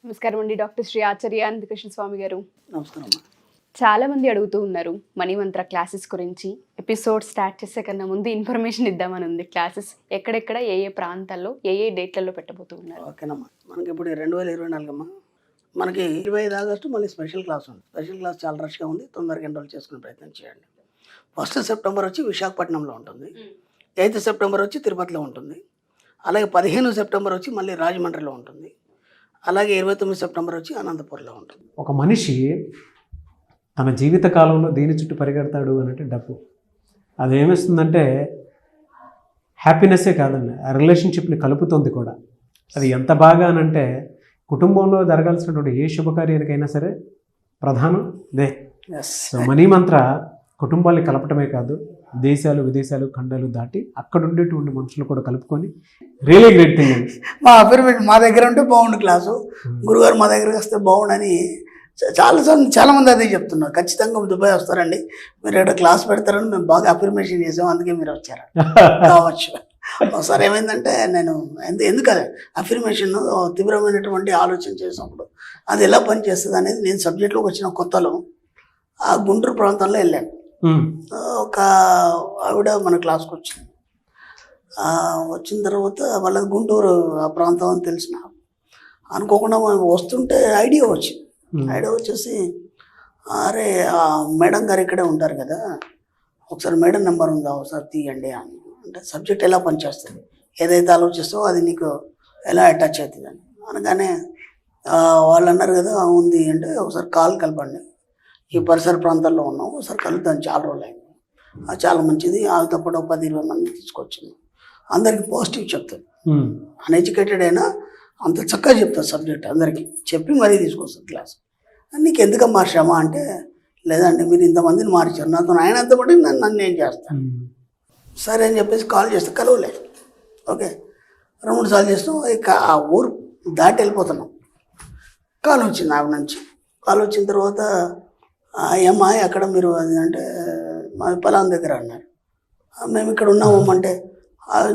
నమస్కారం అండి, డాక్టర్ శ్రీ ఆచార్య అనంతకృష్ణ స్వామి గారు. నమస్కారం. చాలా మంది అడుగుతూ ఉన్నారు మణిమంత్ర క్లాసెస్ గురించి. ఎపిసోడ్ స్టార్ట్ చేసే కన్నా ముందు ఇన్ఫర్మేషన్ ఇద్దామని ఉంది. క్లాసెస్ ఎక్కడెక్కడ, ఏ ఏ ప్రాంతాల్లో, ఏ ఏ డేట్లలో పెట్టబోతూ ఉన్నారు? ఓకేనమ్మా. మనకి ఇప్పుడు 2024 అమ్మా. మనకి 25 ఆగస్టు మళ్ళీ స్పెషల్ క్లాస్ ఉంది. స్పెషల్ క్లాస్ చాలా రష్గా ఉంది. తొందరగా ఎన్రోల్ చేసుకునే ప్రయత్నం చేయండి. 1 సెప్టెంబర్ వచ్చి విశాఖపట్నంలో ఉంటుంది. 8 సెప్టెంబర్ వచ్చి తిరుపతిలో ఉంటుంది. అలాగే 15 సెప్టెంబర్ వచ్చి మళ్ళీ రాజమండ్రిలో ఉంటుంది. అలాగే 29 సెప్టెంబర్ వచ్చి అనంతపురంలో ఉంటుంది. ఒక మనిషి తన జీవిత కాలంలో దేని చుట్టూ పరిగెడతాడు అంటే డబ్బు. అది ఏమిస్తుందంటే హ్యాపీనెస్సే కాదండి, ఆ రిలేషన్షిప్ని కలుపుతుంది కూడా. అది ఎంత బాగా అనంటే కుటుంబంలో జరగాల్సినటువంటి ఏ శుభకార్యానికైనా సరే ప్రధానం దే. సో మణిమంత్ర కుటుంబాన్ని కలపటమే కాదు, దేశాలు విదేశాలు ఖండాలు దాటి అక్కడ ఉండేటువంటి మనుషులు కూడా కలుపుకొని రియలీ గ్రేట్ థింగ్ అండి. మా అఫిర్మేషన్ మా దగ్గర ఉంటే బాగుండు, క్లాసు గురుగారు మా దగ్గరికి వస్తే బాగుండని చాలామంది అదే చెప్తున్నారు. ఖచ్చితంగా దుబాయ్ వస్తారండి, మీరు ఇక్కడ క్లాస్ పెడతారని మేము బాగా అఫిర్మేషన్ చేసాం, అందుకే మీరు వచ్చారు కావచ్చు. ఒకసారి ఏమైందంటే నేను ఎందుకదే అఫిర్మేషన్ తీవ్రమైనటువంటి ఆలోచన చేసినప్పుడు అది ఎలా పనిచేస్తుంది అనేది నేను సబ్జెక్ట్లోకి వచ్చిన కొత్తలో ఆ గుంటూరు ప్రాంతంలో వెళ్ళాను. ఒక ఆవిడ మన క్లాస్కి వచ్చింది. వచ్చిన తర్వాత వాళ్ళది గుంటూరు ఆ ప్రాంతం అని తెలిసిన అనుకోకుండా మనం వస్తుంటే ఐడియా వచ్చేసి అరే మేడం గారు ఇక్కడే ఉంటారు కదా, ఒకసారి మేడం నెంబర్ ఉందా ఒకసారి తీయండి అని. అంటే సబ్జెక్ట్ ఎలా పనిచేస్తుంది, ఏదైతే ఆలోచిస్తావో అది నీకు ఎలా అటాచ్ అవుతుంది అని అనగానే వాళ్ళు అన్నారు కదా ఉంది అంటే ఒకసారి కాల్ కలపండి, ఈ పరిసర ప్రాంతాల్లో ఉన్నాం, ఒకసారి కలుద్దాం, చాలా రోజులు అయింది, చాలా మంచిది. ఆమెతో పాటు 10-20 మంది తీసుకొచ్చింది. అందరికీ పాజిటివ్ చెప్తారు. అన్ఎడ్యుకేటెడ్ అయినా అంత చక్కగా చెప్తారు సబ్జెక్ట్, అందరికీ చెప్పి మరీ తీసుకొస్తారు క్లాస్. నీకు ఎందుకమ్మా శ్రమ అంటే, లేదండి మీరు ఇంతమందిని మార్చారు, నాతో ఆయన అంత బట్టి నన్ను ఏం చేస్తాను, సరే అని చెప్పేసి కాల్ చేస్తే కలవలేదు. ఓకే 2-3 సార్లు చేస్తాం, ఇక ఆ ఊరు దాటి వెళ్ళిపోతున్నాం. కాల్ వచ్చింది ఆవిడ నుంచి. కాల్ వచ్చిన తర్వాత ఏమ్మా అక్కడ మీరు అది అంటే మా పొలం దగ్గర అన్నారు. మేము ఇక్కడ ఉన్నామంటే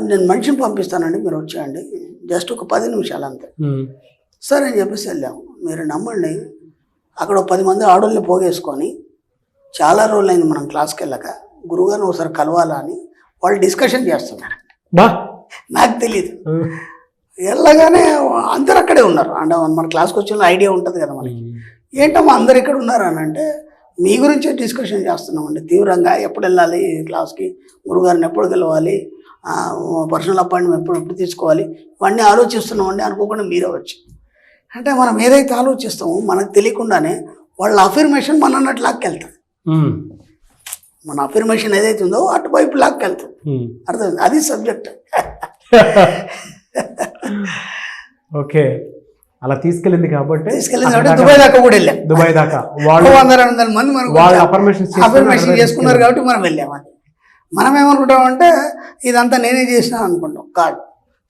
నేను మనిషిని పంపిస్తానండి, మీరు వచ్చేయండి, జస్ట్ ఒక 10 నిమిషాలు అంతే. సరే అని చెప్పేసి వెళ్ళాము. మీరు నమ్మండి, అక్కడ 10 మంది ఆడోళ్ళని పోగేసుకొని చాలా రోజులైంది మనం క్లాస్కి వెళ్ళాక, గురువుగారిని ఒకసారి కలవాలా అని వాళ్ళు డిస్కషన్ చేస్తున్నారు. నాకు తెలియదు. వెళ్ళగానే అందరు అక్కడే ఉన్నారు. అంటే మన క్లాస్కి వచ్చిన ఐడియా ఉంటుంది కదా మనకి, ఏంటమ్మా అందరు ఇక్కడ ఉన్నారు అని అంటే, మీ గురించే డిస్కషన్ చేస్తున్నామండి తీవ్రంగా, ఎప్పుడు వెళ్ళాలి క్లాస్కి, గురుగారిని ఎప్పుడు కలవాలి, పర్సనల్ అపాయింట్మెంట్ ఎప్పుడు తీసుకోవాలి, ఇవన్నీ ఆలోచిస్తున్నామండి. అనుకోకుండా మీరే వచ్చి అంటే మనం ఏదైతే ఆలోచిస్తామో మనకు తెలియకుండానే వాళ్ళ అఫర్మేషన్ మన అన్నట్టు లాక్కెళ్తుంది. మన అఫర్మేషన్ ఏదైతే ఉందో అటువైపు లాక్కెళ్తుంది. అర్థమైంది? అది సబ్జెక్ట్. ఓకే, అలా తీసుకెళ్ళింది కాబట్టి దుబాయ్ దాకా కూడా వెళ్ళాం. దుబాయ్ దాకా 100-200 మంది మనకు అఫర్మేషన్ చేసుకున్నారు కాబట్టి మనం వెళ్ళామని. మనం ఏమనుకుంటామంటే ఇదంతా నేనే చేసినా అనుకుంటాం. కాదు,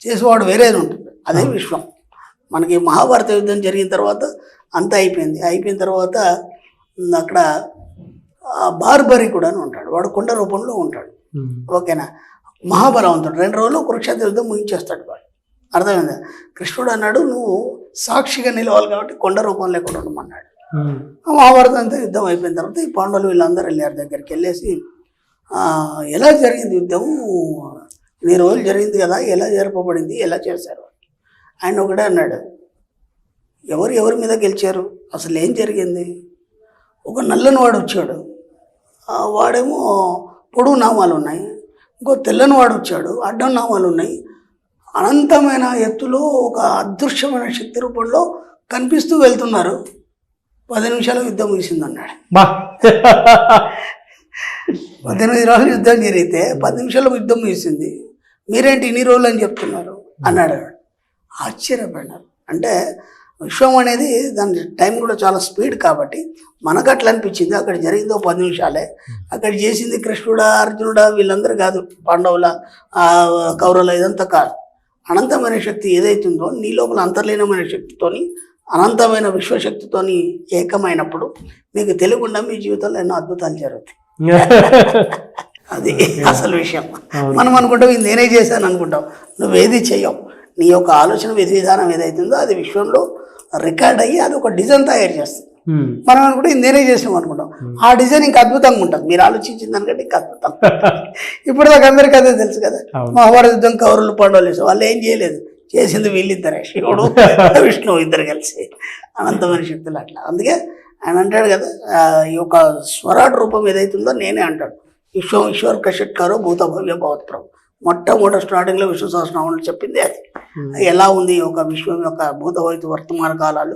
చేసేవాడు వేరేది ఉంటుంది. అదే విశ్వం. మనకి మహాభారత యుద్ధం జరిగిన తర్వాత అంతా అయిపోయిన తర్వాత అక్కడ బార్బరి కూడా అని ఉంటాడు, వాడు కొండ రూపంలో ఉంటాడు. ఓకేనా, మహాబలవంతుడు. 2 రోజులు కురుక్షేత్ర యుద్ధం ముగించేస్తాడు వాడు. అర్థమైందా? కృష్ణుడు అన్నాడు నువ్వు సాక్షిగా నిలవాలి కాబట్టి కొండ రూపం లేకుండా ఉండమన్నాడు. మహాభారతం అంతా యుద్ధం అయిపోయిన తర్వాత ఈ పాండవులు వీళ్ళందరూ వెళ్ళారు దగ్గరికి. వెళ్ళేసి ఎలా జరిగింది యుద్ధము, 2 రోజులు జరిగింది కదా, ఎలా జరపబడింది, ఎలా చేశారు? ఆయన ఒకటే అన్నాడు, ఎవరి మీద గెలిచారు, అసలు ఏం జరిగింది? ఒక నల్లని వాడు వచ్చాడు, వాడేమో పొడుగు నామాలు ఉన్నాయి. ఇంకో తెల్లని వాడు వచ్చాడు, అడ్డం నామాలు ఉన్నాయి. అనంతమైన ఎత్తులో ఒక అదృశ్యమైన శక్తి రూపంలో కనిపిస్తూ వెళ్తున్నారు. 10 నిమిషాలు యుద్ధం ముగిసిందన్నాడు. 18 రోజులు యుద్ధం జరిగితే 10 నిమిషాల్లో యుద్ధం ముగిసింది, మీరేంటి ఇన్ని రోజులు అని చెప్తున్నారు అన్నాడు. ఆశ్చర్యపడినారు. అంటే విశ్వం అనేది దాని టైం కూడా చాలా స్పీడ్ కాబట్టి మనకు అట్లా అనిపించింది. అక్కడ జరిగిందో 10 నిమిషాలే, అక్కడ చేసింది కృష్ణుడా అర్జునుడా వీళ్ళందరూ కాదు, పాండవుల కౌరవుల ఇదంతా కాదు. అనంతమైన శక్తి ఏదైతుందో నీ లోపల అంతర్లీనమైన శక్తితోని, అనంతమైన విశ్వశక్తితోని ఏకమైనప్పుడు మీకు తెలియకుండా మీ జీవితంలో ఎన్నో అద్భుతాలు జరుగుతాయి. అది అసలు విషయం. మనం అనుకుంటాం ఇది నేనే చేశాను అనుకుంటాం, నువ్వేది చెయ్యవు. నీ యొక్క ఆలోచన విధి విధానం ఏదైతుందో అది విశ్వంలో రికార్డ్ అయ్యి అది ఒక డిజైన్ తయారు చేస్తుంది. మనం అనుకుంటే ఇది నేనే చేసాం అనుకుంటాం, ఆ డిజైన్ ఇంకా అద్భుతంగా ఉంటుంది. మీరు ఆలోచించిన దానికంటే ఇంకా అద్భుతం. ఇప్పుడు దాకా అందరికీ అదే తెలుసు కదా, మహాభారత యుద్ధం కౌరవులు పాండవులు వేసాం, వాళ్ళు ఏం చేయలేదు, చేసింది వీళ్ళిద్దరే, శివుడు విష్ణువు ఇద్దరు కలిసి అనంతమైన శక్తులు అట్లా. అందుకే ఆయన అంటాడు కదా, ఈ యొక్క స్వరాట్ రూపం ఏదైతుందో నేనే అంటాడు, ఈశ్వర్ కషట్కారో భూత భవ్య భవత్ప్రభు. మొట్టమొదటి స్టార్టింగ్లో విష్ణు సహస్రనామంలో చెప్పింది అది. ఎలా ఉంది ఒక విశ్వం యొక్క భూత భవిత వర్తమాన కాలాలు,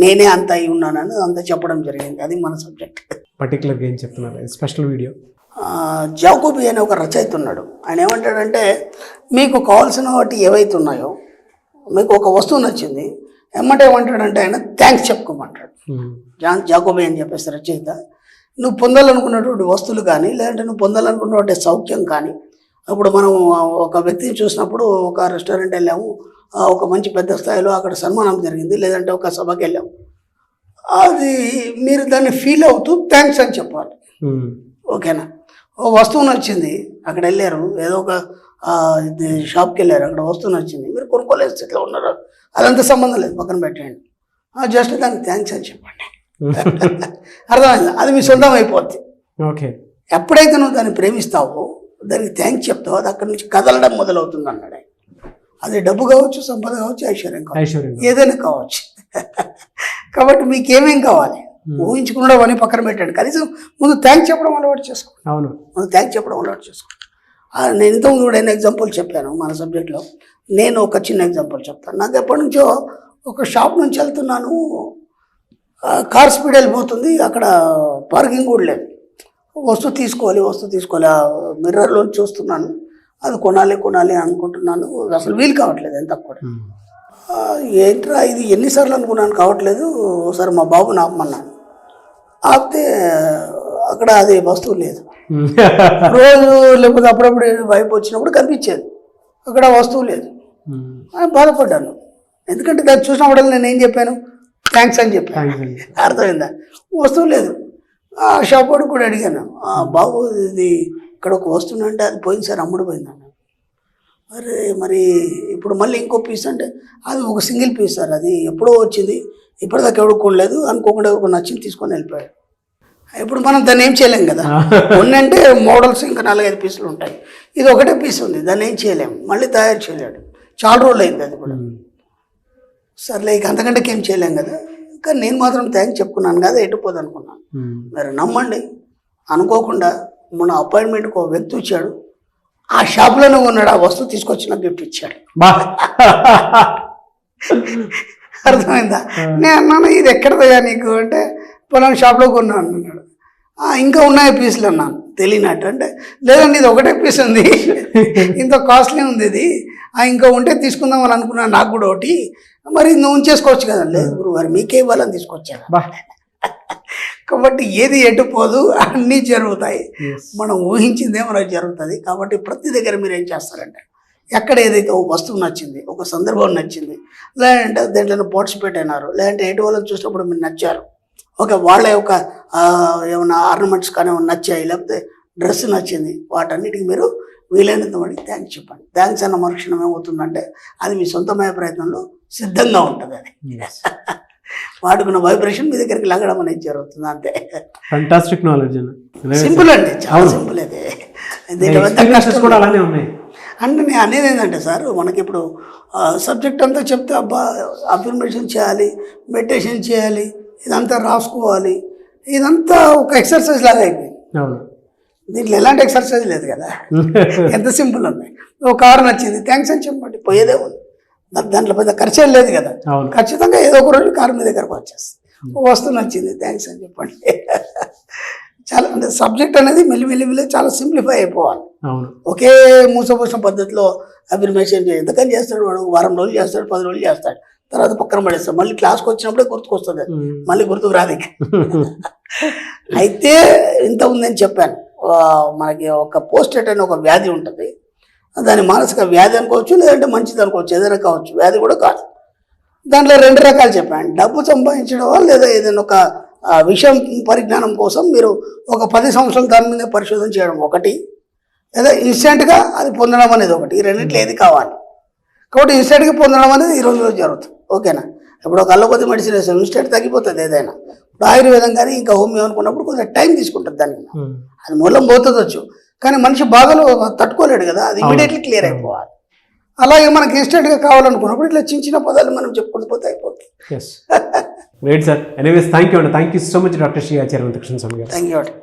నేనే అంత అయి ఉన్నానని అంత చెప్పడం జరిగింది. అది మన సబ్జెక్ట్. పర్టికులర్గా ఏం చెప్తున్నారు స్పెషల్ వీడియో? జాకోబీ అనే ఒక రచయిత ఉన్నాడు. ఆయన ఏమంటాడంటే, మీకు కావాల్సిన వాటి ఏవైతే ఉన్నాయో, మీకు ఒక వస్తువు నచ్చింది ఏమంటే ఏమంటాడంటే ఆయన థ్యాంక్స్ చెప్పుకోమంటాడు. జాకోబీ అని చెప్పేసి రచయిత, నువ్వు పొందాలనుకున్నటువంటి వస్తువులు కానీ, లేదంటే నువ్వు పొందాలనుకున్నటువంటి సౌఖ్యం కానీ, అప్పుడు మనం ఒక వ్యక్తిని చూసినప్పుడు ఒక రెస్టారెంట్ వెళ్ళాము, ఒక మంచి పెద్ద స్థాయిలో అక్కడ సన్మానం జరిగింది, లేదంటే ఒక సభకి వెళ్ళాము, అది మీరు దాన్ని ఫీల్ అవుతూ థ్యాంక్స్ అని చెప్పాలి. ఓకేనా? ఓ వస్తువు నచ్చింది, అక్కడ వెళ్ళారు, ఏదో ఒక షాప్కి వెళ్ళారు, అక్కడ వస్తువు నచ్చింది, మీరు కొనుక్కోలేదు స్థితిలో ఉన్నారు, అదంతా సంబంధం లేదు, పక్కన పెట్టండి, జస్ట్ దానికి థ్యాంక్స్ అని చెప్పండి. అర్థమైంది? అది మీ సొంతం అయిపోద్ది. ఓకే. ఎప్పుడైతే నువ్వు దాన్ని ప్రేమిస్తావో, దానికి థ్యాంక్స్ చెప్తావో, అది అక్కడి నుంచి కదలడం మొదలవుతుంది అన్నాడు. అది డబ్బు కావచ్చు, సంపద కావచ్చు, ఐశ్వర్యం కావచ్చు, ఏదైనా కావచ్చు. కాబట్టి మీకేమేం కావాలి ఊహించుకున్నాడు అని పక్కన పెట్టండి, కనీసం ముందు థ్యాంక్స్ చెప్పడం అలవాటు చేసుకోండి. అవును, ముందు థ్యాంక్స్ చెప్పడం అలవాటు చేసుకోండి. నేను ఇంతకుముందు కూడా ఎగ్జాంపుల్ చెప్పాను మన సబ్జెక్ట్లో. నేను ఒక చిన్న ఎగ్జాంపుల్ చెప్తాను. నాకు ఎప్పటి నుంచో ఒక షాప్ నుంచి వెళ్తున్నాను, కార్ స్పీడ్ వెళ్ళిపోతుంది, అక్కడ పార్కింగ్ కూడా లేదు, వస్తువు తీసుకోవాలి, ఆ మిర్రర్లో చూస్తున్నాను, అది కొనాలి అనుకుంటున్నాను, అసలు వీలు కావట్లేదు ఎంత కూడా. ఏంట్రా ఇది ఎన్నిసార్లు అనుకున్నాను కావట్లేదు, ఒకసారి మా బాబుని ఆపమన్నాను, ఆపితే అక్కడ అది వస్తువు లేదు. రోజు లేకపోతే అప్పుడప్పుడు వైపు వచ్చినప్పుడు కనిపించేది, అక్కడ వస్తువు లేదు. బాధపడ్డాను, ఎందుకంటే దాన్ని చూసినప్పుడు నేను ఏం చెప్పాను, థ్యాంక్స్ అని చెప్పాను. అర్థమైందా? వస్తువు లేదు. ఆ షాప్ వాడికి కూడా అడిగాను, బాబు ఇది ఇక్కడ ఒక వస్తువు అంటే అది పోయింది సార్, అమ్ముడు పోయిందన్న. అరే మరి ఇప్పుడు మళ్ళీ ఇంకో పీస్ అంటే అది ఒక సింగిల్ పీస్ సార్, అది ఎప్పుడో వచ్చింది, ఇప్పటిదాకా ఎవడు కొనలేదు, అనుకోకుండా ఎవరికి నచ్చింది తీసుకొని వెళ్ళిపోయాడు. ఇప్పుడు మనం దాన్ని ఏం చేయలేం కదా, ఉన్నంటే మోడల్స్ ఇంకా 4-5 పీసులు ఉంటాయి, ఇది ఒకటే పీస్ ఉంది, దాన్ని ఏం చేయలేము, మళ్ళీ తయారు చేయలేడు, చాలా రోజులు అయింది అది కూడా. సర్లే ఇక అంతకంటే ఏం చేయలేం కదా, కానీ నేను మాత్రం థ్యాంక్స్ చెప్పుకున్నాను కదా, ఎటుపోదు అనుకున్నాను. మరి నమ్మండి, అనుకోకుండా మన అపాయింట్మెంట్కి ఒక వ్యక్తి వచ్చాడు, ఆ షాప్లోనే ఉన్నాడు, ఆ వస్తువు తీసుకొచ్చి నాకు గిఫ్ట్ ఇచ్చాడు. అర్థమైందా? నేను అన్నాను, ఇది ఎక్కడదయ్యా నీకు అంటే, పొలం షాప్లో కొన్నాను అన్నాడు. ఇంకా ఉన్నాయి పీసులు అన్నాను తెలియనట్టు. అంటే లేదండి ఇది ఒకటే పీస్ ఉంది, ఇంత కాస్ట్లీ ఉంది ఇది, ఇంకా ఉంటే తీసుకుందామని అనుకున్నాను, నాకు కూడా ఒకటి, మరి నువ్వు ఉంచేసుకోవచ్చు కదా. లేదు గురుగారు మీకే ఇవ్వాలని తీసుకొచ్చాను. కాబట్టి ఏది ఎటుపోదు, అన్నీ జరుగుతాయి, మనం ఊహించిందే మనకు జరుగుతుంది. కాబట్టి ప్రతి దగ్గర మీరు ఏం చేస్తారంటే, ఎక్కడ ఏదైతే ఒక వస్తువు నచ్చింది, ఒక సందర్భం నచ్చింది, లేదంటే దేంట్లో పార్టిసిపేట్ అయినారు, లేదంటే ఎటు వాళ్ళని చూసినప్పుడు మీరు నచ్చారు, ఓకే వాళ్ళ యొక్క ఏమైనా ఆర్నమెంట్స్ కానీ నచ్చాయి, లేకపోతే డ్రెస్ నచ్చింది, వాటన్నిటికీ మీరు వీలైనంత వాడికి థ్యాంక్స్ చెప్పండి. థ్యాంక్స్ అన్న మరుక్షణం ఏమవుతుందంటే అది మీ సొంతమయ్యే ప్రయత్నంలో సిద్ధంగా ఉంటుంది. అది వాడుకున్న వైబ్రేషన్ మీ దగ్గరికి లాగడం అనేది జరుగుతుంది, అంతే. ఫంటాస్టిక్ నాలెడ్జ్, సింపుల్ అండి, చాలా సింపుల్. అది కూడా అలానే ఉన్నాయి. అంటే నేను అనేది ఏంటంటే సార్, మనకి ఇప్పుడు సబ్జెక్ట్ అంతా చెప్తే అబ్బా అఫర్మేషన్ చేయాలి, మెడిటేషన్ చేయాలి, ఇదంతా రాసుకోవాలి, ఇదంతా ఒక ఎక్సర్సైజ్ లాగా అయిపోయింది. దీంట్లో ఎలాంటి ఎక్సర్సైజ్ లేదు కదా, ఎంత సింపుల్ ఉంది. ఒక కారు నచ్చింది, థ్యాంక్స్ అని చెప్పండి, పోయేదే ఉంది, దాంట్లో పెద్ద ఖర్చు లేదు కదా. ఖచ్చితంగా ఏదో ఒక రోజు కారు మీ దగ్గరకు వచ్చేస్తుంది. వస్తువు నచ్చింది, థ్యాంక్స్ అని చెప్పండి. చాలా అంటే సబ్జెక్ట్ అనేది మెల్లి చాలా సింప్లిఫై అయిపోవాలి. ఒకే మూసపోసిన పద్ధతిలో అఫర్మేషన్ ఎంతకని చేస్తాడు వాడు, వారం రోజులు చేస్తాడు, 10 రోజులు చేస్తాడు, తర్వాత పక్కన పడేస్తాడు, మళ్ళీ క్లాస్కి వచ్చినప్పుడే గుర్తుకొస్తుంది, మళ్ళీ గుర్తుకు రాదు. అయితే ఇంత ఉందని చెప్పాను, మనకి ఒక పోస్టేట్ అనే ఒక వ్యాధి ఉంటుంది, దాన్ని మానసిక వ్యాధి అనుకోవచ్చు, లేదంటే మంచిది అనుకోవచ్చు, ఏదైనా కావచ్చు, వ్యాధి కూడా కాదు. దాంట్లో 2 రకాలు చెప్పాను, డబ్బు సంపాదించడం లేదా ఏదైనా ఒక విషయం పరిజ్ఞానం కోసం మీరు ఒక 10 సంవత్సరాలు దాని మీద పరిశోధన చేయడం ఒకటి, లేదా ఇన్స్టెంట్గా అది పొందడం అనేది ఒకటి. ఈ రెండింటిలో ఏది కావాలి. కాబట్టి ఇన్స్టెంట్గా పొందడం అనేది ఈ రోజులో జరుగుతుంది, ఓకేనా. ఇప్పుడు ఒక అలోపతి మెడిసిన్ వేస్తాం ఇన్స్టెంట్ తగ్గిపోతుంది ఏదైనా. ఇప్పుడు ఆయుర్వేదం కానీ ఇంకా హోమియో అనుకున్నప్పుడు కొంచెం టైం తీసుకుంటుంది దానికి. అది మూలం పోతుందొచ్చు కానీ మనిషి బాధలు తట్టుకోలేడు కదా, అది ఇమీడియట్లీ క్లియర్ అయిపోవాలి. అలాగే మనకి ఇన్స్టెంట్గా కావాలనుకున్నప్పుడు ఇట్లా చిన్న చిన్న పదాలు మనం చెప్పుకుంటూ పోతే అయిపోతుంది. Great sir. Anyways thank you అండి. Thank you so much doctor Shri Acharya Venkatakrishna Swami గారు. థ్యాంక్ యూ అండి.